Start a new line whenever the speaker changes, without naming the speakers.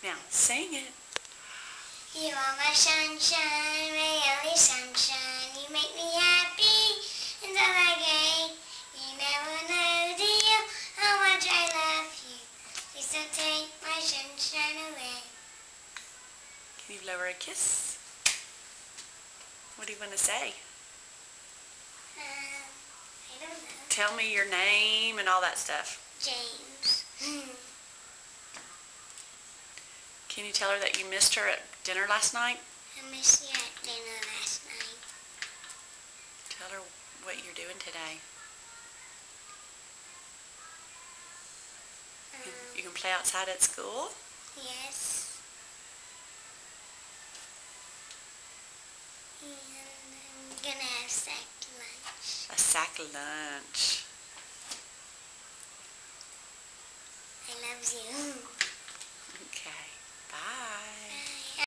Now, sing it.
You are my sunshine, my only sunshine. You make me happy and all I gain. You never know, do you, how much I love you. Please don't take my sunshine away.
Can you blow her a kiss? What do you want to say?
I don't know.
Tell me your name and all that stuff.
James.
Can you tell her that you missed her at dinner last night?
I missed you at dinner last night.
Tell her what you're doing today. You can play outside at school?
Yes. And I'm gonna have sack lunch.
A sack lunch.
I love you.